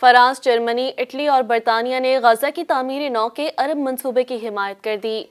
France, Germany, Italy اور برطانیہ نے غزہ کی تعمیر نو کے عرب منصوبے کی حمایت کر دی۔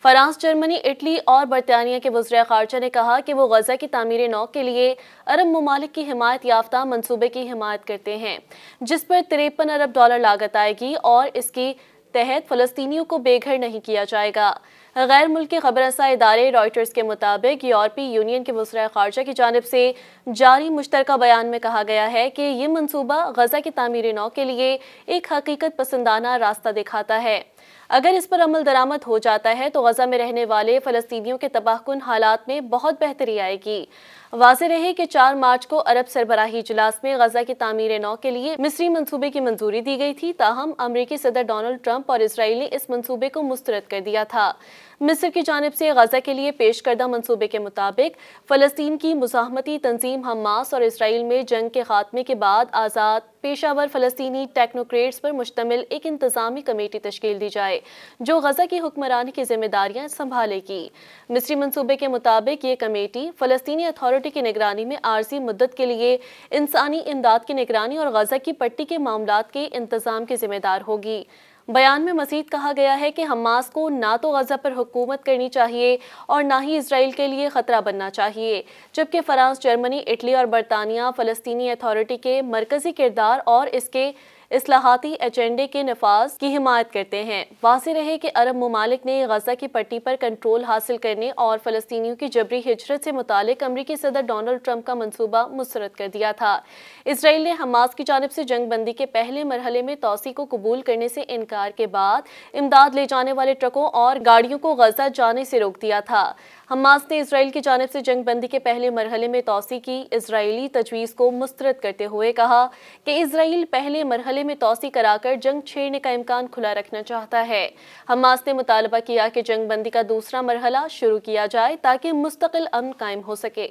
فرانس، جرمنی، اٹلی اور برطانیہ کے وزراء خارجہ نے کہا کہ وہ غزہ کی تعمیر نو کے لیے عرب ممالک کی حمایت یافتہ منصوبے کی حمایت کرتے ہیں، جس پر $53 ارب لاگت آئے گی اور اس کی تحت فلسطینیوں کو بے گھر نہیں کیا جائے گا۔ غیر ملکی خبر رساں ادارے رائٹرز کے مطابق یورپی یونین کے وزراء خارجہ کی جانب سے جاری مشترکہ بیان میں کہا گیا ہے کہ یہ منصوبہ غزہ کی تعمیر نو کے لیے ایک حقیقت پسندانہ راستہ دکھاتا ہے۔ اگر اس پر عمل درآمد ہو جاتا ہے تو غزہ میں رہنے والے فلسطینیوں کے تباہ کن حالات میں بہت بہتری آئے گی۔ واضح رہے کہ 4 مارچ کو عرب سربراہی اجلاس میں غزہ کی تعمیر نو کے لیے مصری منصوبے کی منظوری دی گئی تھی، تاہم امریکی صدر ڈونلڈ ٹرمپ اور اسرائیل نے اس منصوبے کو مسترد کر دیا تھا۔ مصر کی جانب سے غزہ کے لیے پیش کردہ منصوبے کے مطابق فلسطین کی مزاحمتی تنظیم حماس اور اسرائیل میں جنگ کے خاتمے کے بعد آزاد پیشہ ور فلسطینی ٹیکنوکریٹس پر مشتمل ایک انتظامی کمیٹی تشکیل دی جائے جو غزہ کی حکمرانی کی ذمہ داریاں سنبھالے گی۔ مصری منصوبے کے مطابق یہ کمیٹی فلسطینی اتھارٹی کی نگرانی میں عارضی مدت کے لیے انسانی امداد کی نگرانی اور غزہ کی پٹی کے معاملات کے انتظام کی ذمہ دار ہوگی۔ بیان میں مزید کہا گیا ہے کہ حماس کو نہ تو غزہ پر حکومت کرنی چاہیے اور نہ ہی اسرائیل کے لیے خطرہ بننا چاہیے، جبکہ فرانس، جرمنی، اٹلی اور برطانیہ فلسطینی اتھارٹی کے مرکزی کردار اور اس کے اصلاحاتی ایجنڈے کے نفاذ کی حمایت کرتے ہیں۔ واضح رہے کہ عرب ممالک نے غزہ کی پٹی پر کنٹرول حاصل کرنے اور فلسطینیوں کی جبری ہجرت سے متعلق امریکی صدر ڈونلڈ ٹرمپ کا منصوبہ مسترد کر دیا تھا۔ اسرائیل نے حماس کی جانب سے جنگ بندی کے پہلے مرحلے میں توسیع کو قبول کرنے سے انکار کے بعد امداد لے جانے والے ٹرکوں اور گاڑیوں کو غزہ جانے سے روک دیا تھا۔ حماس نے اسرائیل کی جانب سے جنگ بندی کے پہلے مرحلے میں توسیع کی اسرائیلی تجویز کو مسترد کرتے ہوئے کہا کہ اسرائیل پہلے مرحلے میں توسیع کرا کر جنگ چھیڑنے کا امکان کھلا رکھنا چاہتا ہے۔ حماس نے مطالبہ کیا کہ جنگ بندی کا دوسرا مرحلہ شروع کیا جائے تاکہ مستقل امن قائم ہو سکے۔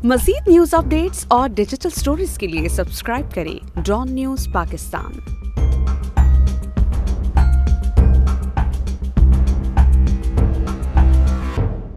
مزید نیوز اپ ڈیٹس اور ڈیجیٹل سٹوریز کے لیے سبسکرائب کریں ڈان نیوز پاکستان۔